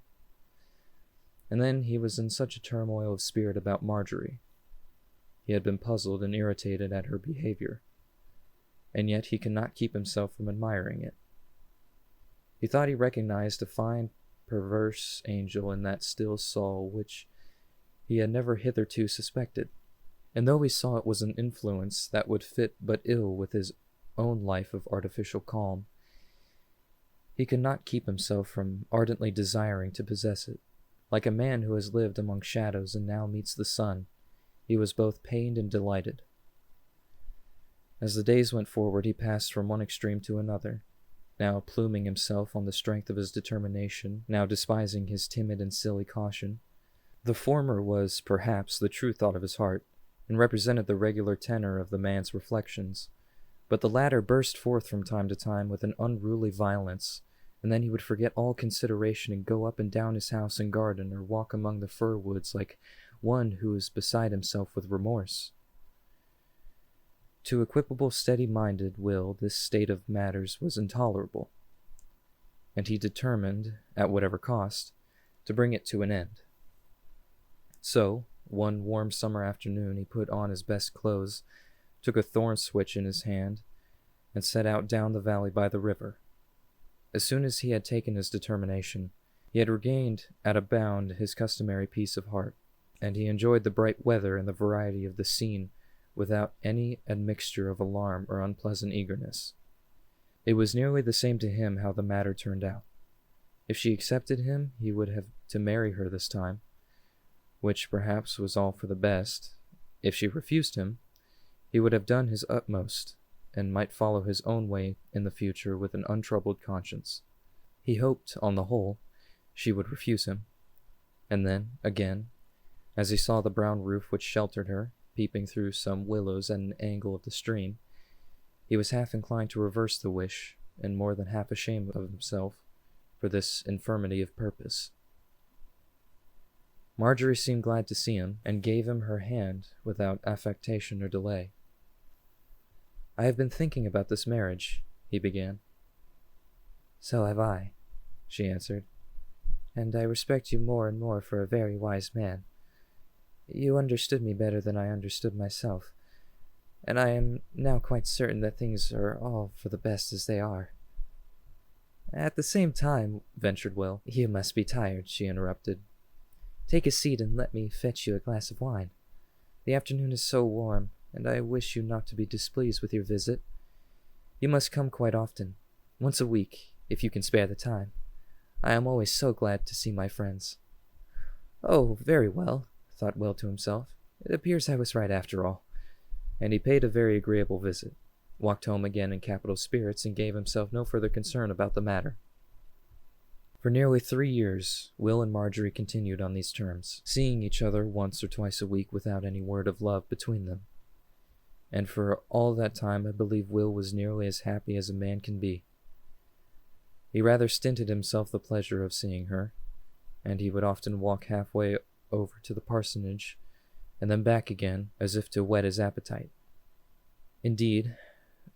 And then he was in such a turmoil of spirit about Marjorie. He had been puzzled and irritated at her behavior, and yet he could not keep himself from admiring it. He thought he recognized a fine, perverse angel in that still soul which he had never hitherto suspected, and though he saw it was an influence that would fit but ill with his own life of artificial calm, he could not keep himself from ardently desiring to possess it. Like a man who has lived among shadows and now meets the sun, he was both pained and delighted. As the days went forward, he passed from one extreme to another, now pluming himself on the strength of his determination, now despising his timid and silly caution. The former was, perhaps, the true thought of his heart, and represented the regular tenor of the man's reflections, but the latter burst forth from time to time with an unruly violence, and then he would forget all consideration and go up and down his house and garden, or walk among the fir woods like one who is beside himself with remorse. To equable, steady-minded Will, this state of matters was intolerable, and he determined, at whatever cost, to bring it to an end. So, one warm summer afternoon, he put on his best clothes, took a thorn switch in his hand, and set out down the valley by the river. As soon as he had taken his determination, he had regained at a bound his customary peace of heart, and he enjoyed the bright weather and the variety of the scene without any admixture of alarm or unpleasant eagerness. It was nearly the same to him how the matter turned out. If she accepted him, he would have to marry her this time, which perhaps was all for the best. If she refused him, he would have done his utmost, and might follow his own way in the future with an untroubled conscience. He hoped, on the whole, she would refuse him. And then, again, as he saw the brown roof which sheltered her, peeping through some willows at an angle of the stream, he was half inclined to reverse the wish, and more than half ashamed of himself for this infirmity of purpose. Marjorie seemed glad to see him, and gave him her hand without affectation or delay. "I have been thinking about this marriage," he began. "So have I," she answered, "and I respect you more and more for a very wise man. You understood me better than I understood myself, and I am now quite certain that things are all for the best as they are." "At the same time," ventured Will. "You must be tired," she interrupted. "Take a seat and let me fetch you a glass of wine. The afternoon is so warm, and I wish you not to be displeased with your visit. You must come quite often, once a week, if you can spare the time. I am always so glad to see my friends." "Oh, very well," thought Will to himself. "It appears I was right after all." And he paid a very agreeable visit. walked home again in capital spirits, and gave himself no further concern about the matter. For nearly 3 years, Will and Marjorie continued on these terms, seeing each other once or twice a week without any word of love between them. And for all that time, I believe Will was nearly as happy as a man can be. He rather stinted himself the pleasure of seeing her, and he would often walk halfway over to the parsonage, and then back again, as if to whet his appetite. Indeed,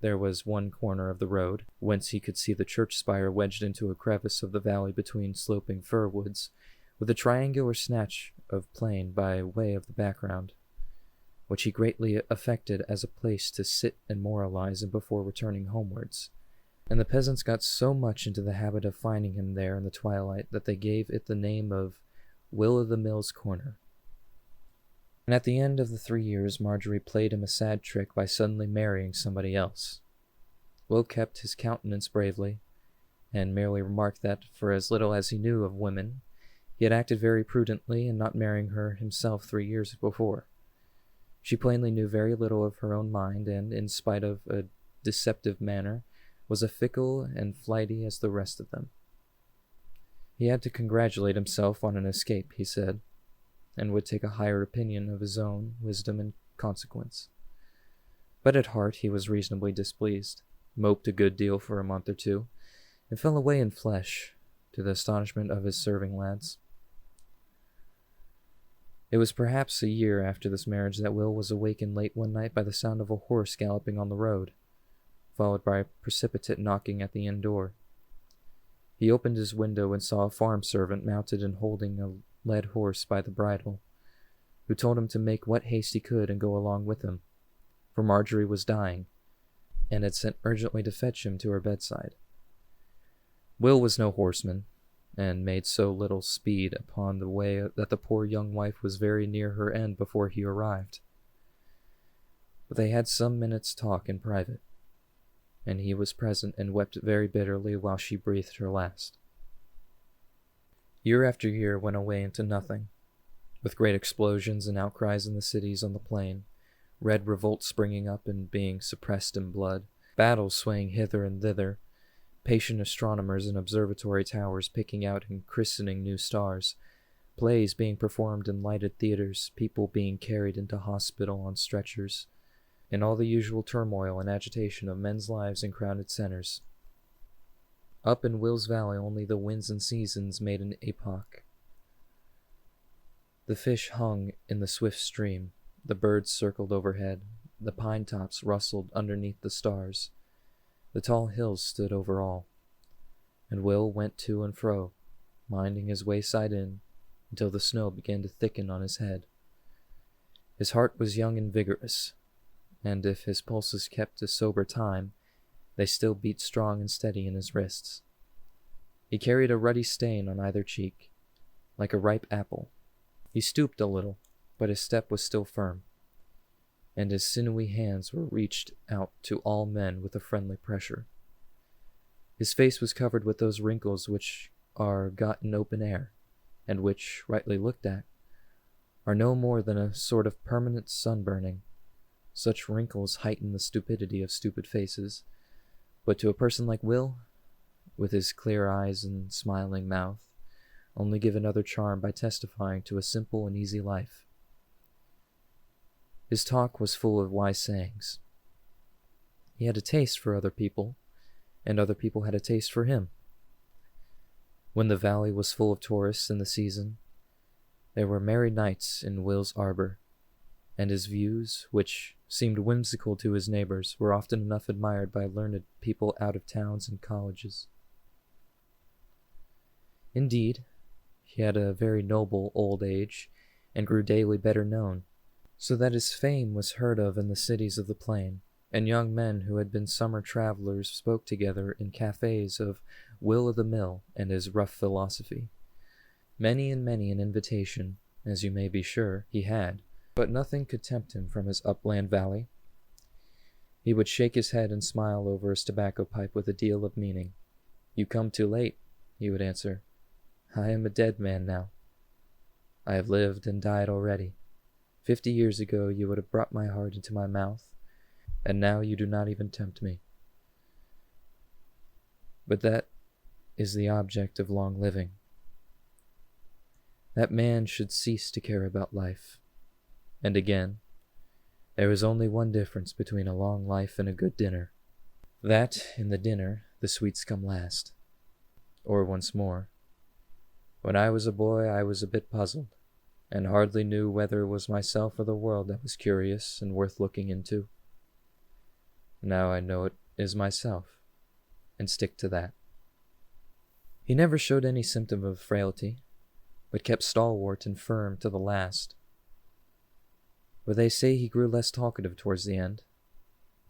there was one corner of the road, whence he could see the church spire wedged into a crevice of the valley between sloping fir woods, with a triangular snatch of plain by way of the background, which he greatly affected as a place to sit and moralize in before returning homewards. And the peasants got so much into the habit of finding him there in the twilight that they gave it the name of Will o' the Mill's Corner. And at the end of the 3 years, Marjorie played him a sad trick by suddenly marrying somebody else. Will kept his countenance bravely, and merely remarked that, for as little as he knew of women, he had acted very prudently in not marrying her himself 3 years before. She plainly knew very little of her own mind, and, in spite of a deceptive manner, was as fickle and flighty as the rest of them. He had to congratulate himself on an escape, he said, and would take a higher opinion of his own wisdom in consequence. But at heart he was reasonably displeased, moped a good deal for a month or two, and fell away in flesh, to the astonishment of his serving lads. It was perhaps a year after this marriage that Will was awakened late one night by the sound of a horse galloping on the road, followed by a precipitate knocking at the inn door. He opened his window and saw a farm servant mounted and holding a led horse by the bridle, who told him to make what haste he could and go along with him, for Marjorie was dying, and had sent urgently to fetch him to her bedside. Will was no horseman, and made so little speed upon the way that the poor young wife was very near her end before he arrived. But they had some minutes' talk in private, and he was present and wept very bitterly while she breathed her last. Year after year went away into nothing, with great explosions and outcries in the cities on the plain, red revolts springing up and being suppressed in blood, battles swaying hither and thither, patient astronomers in observatory towers picking out and christening new stars, plays being performed in lighted theaters, people being carried into hospital on stretchers, and all the usual turmoil and agitation of men's lives in crowded centers. Up in Will's Valley only the winds and seasons made an epoch. The fish hung in the swift stream, the birds circled overhead, the pine tops rustled underneath the stars, the tall hills stood over all, and Will went to and fro, minding his wayside inn, until the snow began to thicken on his head. His heart was young and vigorous, and if his pulses kept a sober time, they still beat strong and steady in his wrists. He carried a ruddy stain on either cheek, like a ripe apple. He stooped a little, but his step was still firm, and his sinewy hands were reached out to all men with a friendly pressure. His face was covered with those wrinkles which are got in open air, and which, rightly looked at, are no more than a sort of permanent sunburning. Such wrinkles heighten the stupidity of stupid faces, but to a person like Will, with his clear eyes and smiling mouth, only give another charm by testifying to a simple and easy life. His talk was full of wise sayings. He had a taste for other people, and other people had a taste for him. When the valley was full of tourists in the season, there were merry nights in Will's arbor, and his views, which seemed whimsical to his neighbors, were often enough admired by learned people out of towns and colleges. Indeed, he had a very noble old age, and grew daily better known, so that his fame was heard of in the cities of the plain, and young men who had been summer travelers spoke together in cafes of Will o' the Mill and his rough philosophy. Many and many an invitation, as you may be sure, he had, but nothing could tempt him from his upland valley. He would shake his head and smile over his tobacco pipe with a deal of meaning. "You come too late," he would answer. "I am a dead man now. I have lived and died already. 50 years ago you would have brought my heart into my mouth. and now you do not even tempt me. But that is the object of long living. That man should cease to care about life. And again, there is only one difference between a long life and a good dinner. That, in the dinner, the sweets come last. Or once more, when I was a boy I was a bit puzzled, and hardly knew whether it was myself or the world that was curious and worth looking into. Now I know it is myself, and stick to that. He never showed any symptom of frailty, but kept stalwart and firm to the last. But they say he grew less talkative towards the end,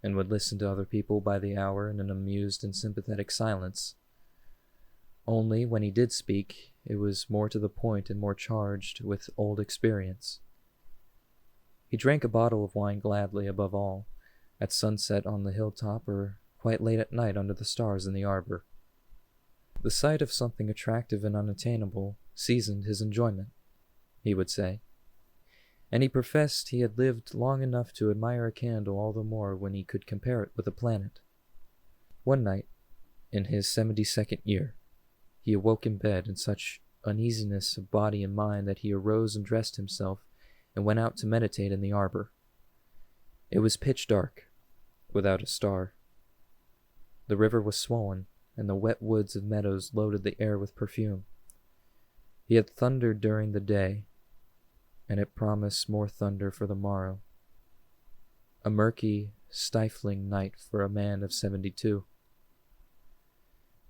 and would listen to other people by the hour in an amused and sympathetic silence. Only when he did speak, it was more to the point and more charged with old experience. He drank a bottle of wine gladly, above all, at sunset on the hilltop or quite late at night under the stars in the arbor. The sight of something attractive and unattainable seasoned his enjoyment, he would say, and he professed he had lived long enough to admire a candle all the more when he could compare it with a planet. One night, in his 72nd year, he awoke in bed in such uneasiness of body and mind that he arose and dressed himself and went out to meditate in the arbor. It was pitch dark, without a star. The river was swollen, and the wet woods of meadows loaded the air with perfume. He had thundered during the day, and it promised more thunder for the morrow. A murky, stifling night for a man of 72.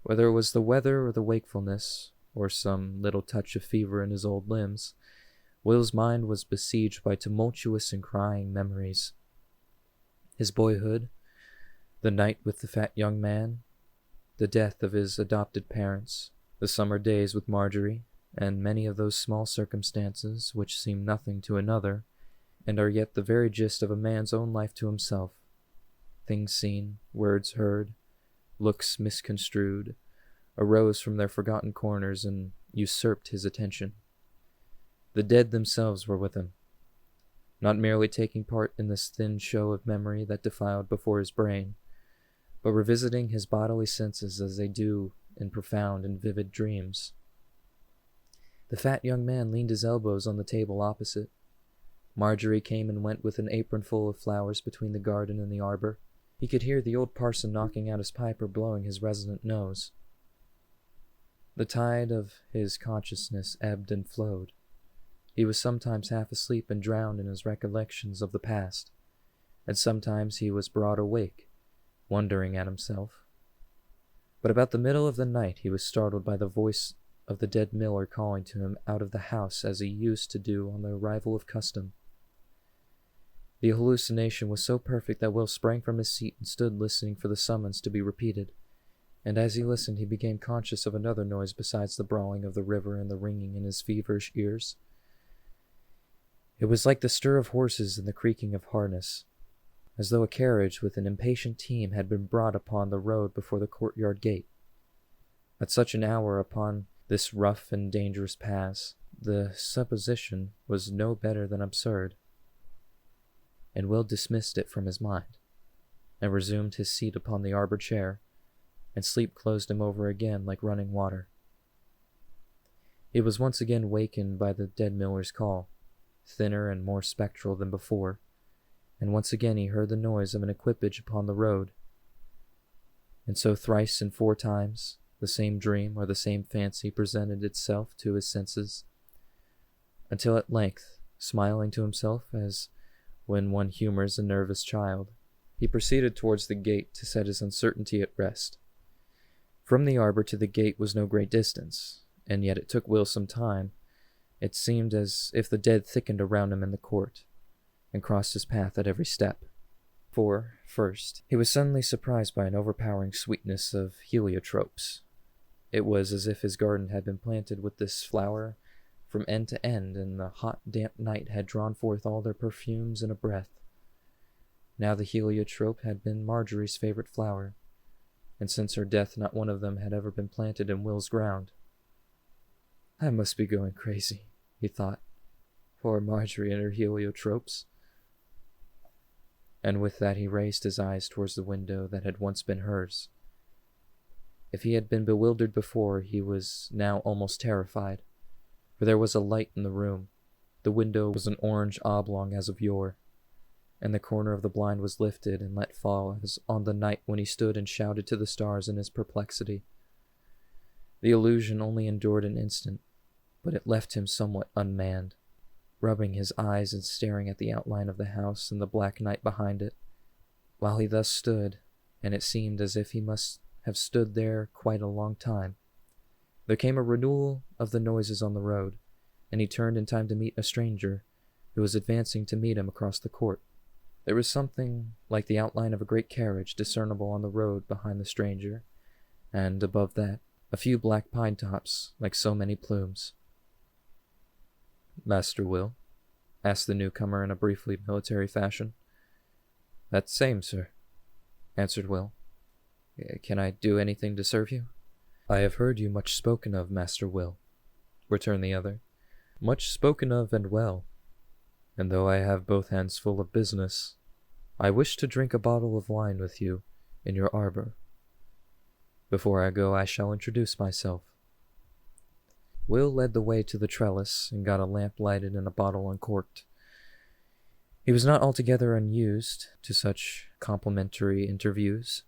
Whether it was the weather or the wakefulness, or some little touch of fever in his old limbs, Will's mind was besieged by tumultuous and crying memories. His boyhood, the night with the fat young man, the death of his adopted parents, the summer days with Marjorie, and many of those small circumstances which seem nothing to another, and are yet the very gist of a man's own life to himself. Things seen, words heard, looks misconstrued, arose from their forgotten corners and usurped his attention. The dead themselves were with him, not merely taking part in this thin show of memory that defiled before his brain, but revisiting his bodily senses as they do in profound and vivid dreams. The fat young man leaned his elbows on the table opposite. Marjorie came and went with an apron full of flowers between the garden and the arbor. He could hear the old parson knocking out his pipe or blowing his resonant nose. The tide of his consciousness ebbed and flowed. He was sometimes half asleep and drowned in his recollections of the past, and sometimes he was broad awake, wondering at himself. But about the middle of the night he was startled by the voice of the dead miller calling to him out of the house as he used to do on the arrival of custom. The hallucination was so perfect that Will sprang from his seat and stood listening for the summons to be repeated, and as he listened he became conscious of another noise besides the brawling of the river and the ringing in his feverish ears. It was like the stir of horses and the creaking of harness, as though a carriage with an impatient team had been brought upon the road before the courtyard gate. At such an hour upon this rough and dangerous pass, the supposition was no better than absurd, and Will dismissed it from his mind, and resumed his seat upon the arbor chair, and sleep closed him over again like running water. He was once again wakened by the dead miller's call, thinner and more spectral than before, and once again he heard the noise of an equipage upon the road. And so thrice and 4 times the same dream or the same fancy presented itself to his senses, until at length, smiling to himself as when one humors a nervous child, he proceeded towards the gate to set his uncertainty at rest. From the arbor to the gate was no great distance, and yet it took Will some time. It seemed as if the dead thickened around him in the court, and crossed his path at every step. For, first, he was suddenly surprised by an overpowering sweetness of heliotropes. It was as if his garden had been planted with this flower from end to end, and the hot, damp night had drawn forth all their perfumes in a breath. Now the heliotrope had been Marjorie's favorite flower, and since her death not one of them had ever been planted in Will's ground. I must be going crazy, he thought. Poor Marjorie and her heliotropes. and with that he raised his eyes towards the window that had once been hers. If he had been bewildered before, he was now almost terrified, for there was a light in the room. The window was an orange oblong as of yore, and the corner of the blind was lifted and let fall as on the night when he stood and shouted to the stars in his perplexity. The illusion only endured an instant, but it left him somewhat unmanned, rubbing his eyes and staring at the outline of the house and the black night behind it. While he thus stood, and it seemed as if he must have stood there quite a long time, there came a renewal of the noises on the road, and he turned in time to meet a stranger who was advancing to meet him across the court. There was something like the outline of a great carriage discernible on the road behind the stranger, and above that, a few black pine tops like so many plumes. "Master Will?" asked the newcomer in a briefly military fashion. "That same, sir," answered Will. "Can I do anything to serve you?" "I have heard you much spoken of, Master Will," returned the other. "Much spoken of and well, and though I have both hands full of business, I wish to drink a bottle of wine with you in your arbor. Before I go, I shall introduce myself." Will led the way to the trellis and got a lamp lighted and a bottle uncorked. He was not altogether unused to such complimentary interviews,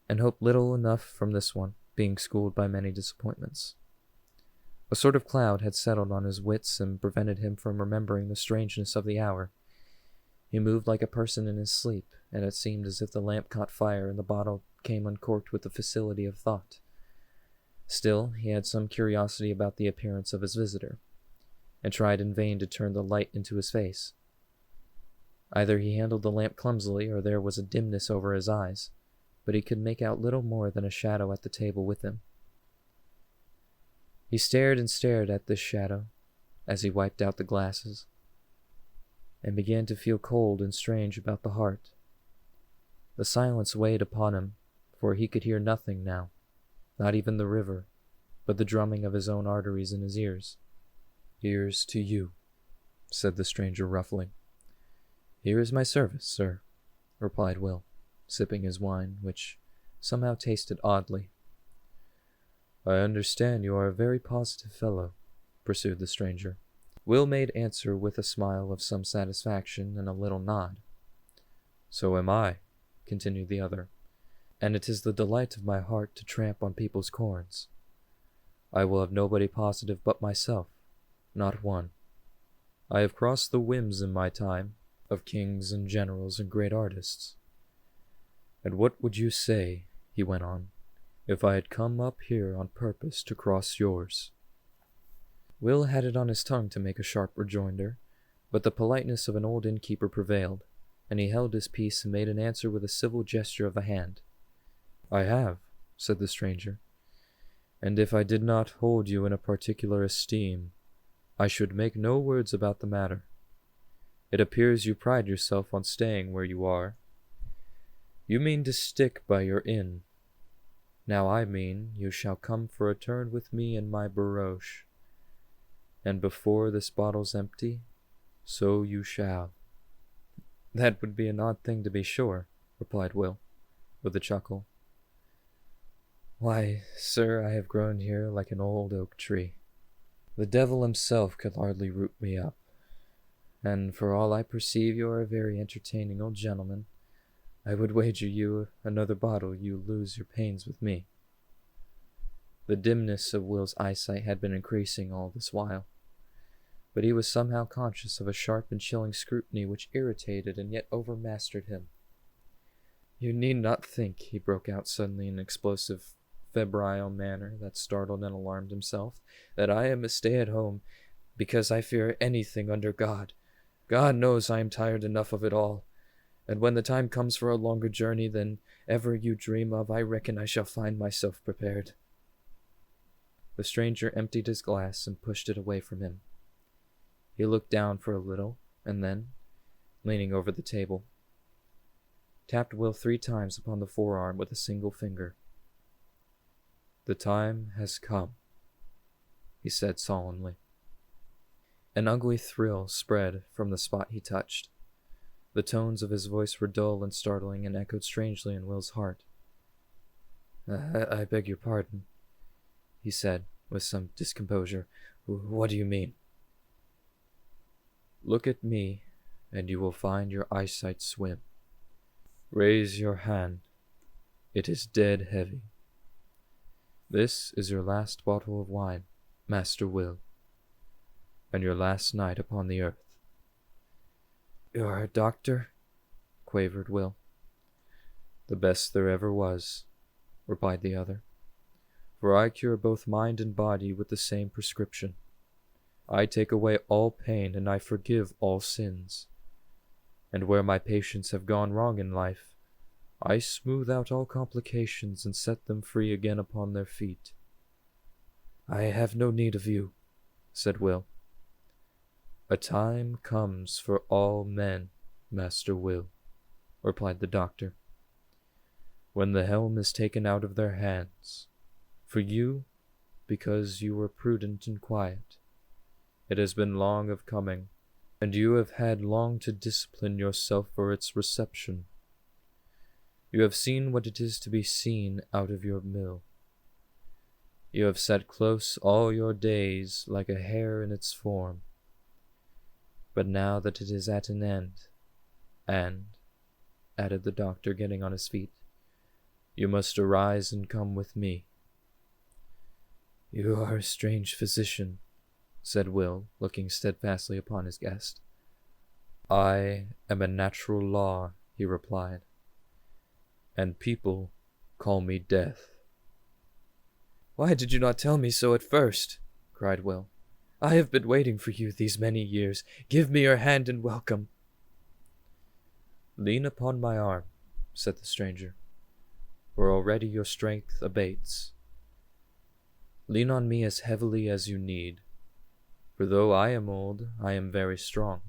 and hoped little enough from this one, being schooled by many disappointments. A sort of cloud had settled on his wits and prevented him from remembering the strangeness of the hour. He moved like a person in his sleep, and it seemed as if the lamp caught fire and the bottle came uncorked with the facility of thought. Still, he had some curiosity about the appearance of his visitor, and tried in vain to turn the light into his face. Either he handled the lamp clumsily, or there was a dimness over his eyes, but he could make out little more than a shadow at the table with him. He stared and stared at this shadow as he wiped out the glasses, and began to feel cold and strange about the heart. The silence weighed upon him, for he could hear nothing now, not even the river, but the drumming of his own arteries in his ears. "Here's to you," said the stranger roughly. "Here is my service, sir," replied Will, sipping his wine, which somehow tasted oddly. "I understand you are a very positive fellow," pursued the stranger. Will made answer with a smile of some satisfaction and a little nod. "So am I," continued the other, "and it is the delight of my heart to tramp on people's corns. I will have nobody positive but myself, not one. I have crossed the whims in my time of kings and generals and great artists. And what would you say," he went on, "if I had come up here on purpose to cross yours?" Will had it on his tongue to make a sharp rejoinder, but the politeness of an old innkeeper prevailed, and he held his peace and made an answer with a civil gesture of the hand. "I have," said the stranger, "and if I did not hold you in a particular esteem, I should make no words about the matter. It appears you pride yourself on staying where you are. You mean to stick by your inn. Now I mean you shall come for a turn with me in my barouche, and before this bottle's empty, so you shall." "That would be an odd thing to be sure," replied Will, with a chuckle. "Why, sir, I have grown here like an old oak tree. The devil himself could hardly root me up, and for all I perceive you are a very entertaining old gentleman, I would wager you another bottle you lose your pains with me." The dimness of Will's eyesight had been increasing all this while, but he was somehow conscious of a sharp and chilling scrutiny which irritated and yet overmastered him. "You need not think," he broke out suddenly in an explosive, febrile manner that startled and alarmed himself, "that I am a stay-at-home because I fear anything under God. God knows I am tired enough of it all, and when the time comes for a longer journey than ever you dream of, I reckon I shall find myself prepared." The stranger emptied his glass and pushed it away from him. He looked down for a little, and then, leaning over the table, tapped Will 3 times upon the forearm with a single finger. "The time has come," he said solemnly. An ugly thrill spread from the spot he touched. The tones of his voice were dull and startling and echoed strangely in Will's heart. I beg your pardon, he said, with some discomposure. What do you mean? Look at me, and you will find your eyesight swim. Raise your hand. It is dead heavy. This is your last bottle of wine, Master Will, and your last night upon the earth. You are a doctor? Quavered Will. The best there ever was, replied the other, for I cure both mind and body with the same prescription. I take away all pain, and I forgive all sins. And where my patients have gone wrong in life, I smooth out all complications and set them free again upon their feet. I have no need of you, said Will. A time comes for all men, Master Will, replied the doctor, when the helm is taken out of their hands. For you, because you were prudent and quiet. It has been long of coming, and you have had long to discipline yourself for its reception. You have seen what it is to be seen out of your mill. You have sat close all your days like a hare in its form. But now that it is at an end, and, added the doctor, getting on his feet, you must arise and come with me. You are a strange physician, said Will, looking steadfastly upon his guest. I am a natural law, he replied, and people call me Death. Why did you not tell me so at first? Cried Will. I have been waiting for you these many years. Give me your hand and welcome. Lean upon my arm, said the stranger, for already your strength abates. Lean on me as heavily as you need, for though I am old, I am very strong.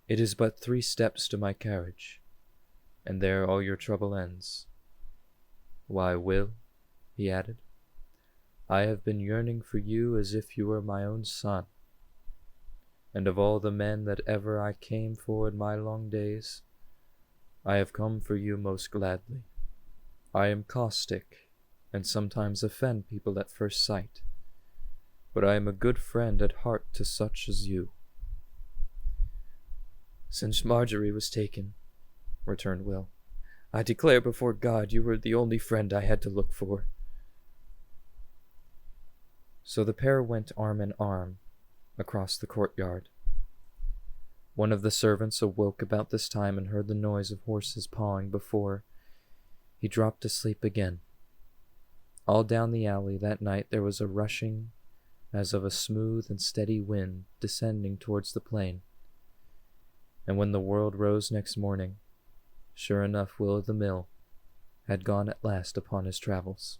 It is but 3 steps to my carriage, and there all your trouble ends. Why, Will, he added, I have been yearning for you as if you were my own son. And of all the men that ever I came for in my long days, I have come for you most gladly. I am caustic, and sometimes offend people at first sight, but I am a good friend at heart to such as you. Since Marjorie was taken, returned Will, I declare before God you were the only friend I had to look for. So the pair went arm in arm across the courtyard. One of the servants awoke about this time and heard the noise of horses pawing before he dropped asleep again. All down the alley that night there was a rushing as of a smooth and steady wind descending towards the plain. And when the world rose next morning, sure enough Will of the Mill had gone at last upon his travels.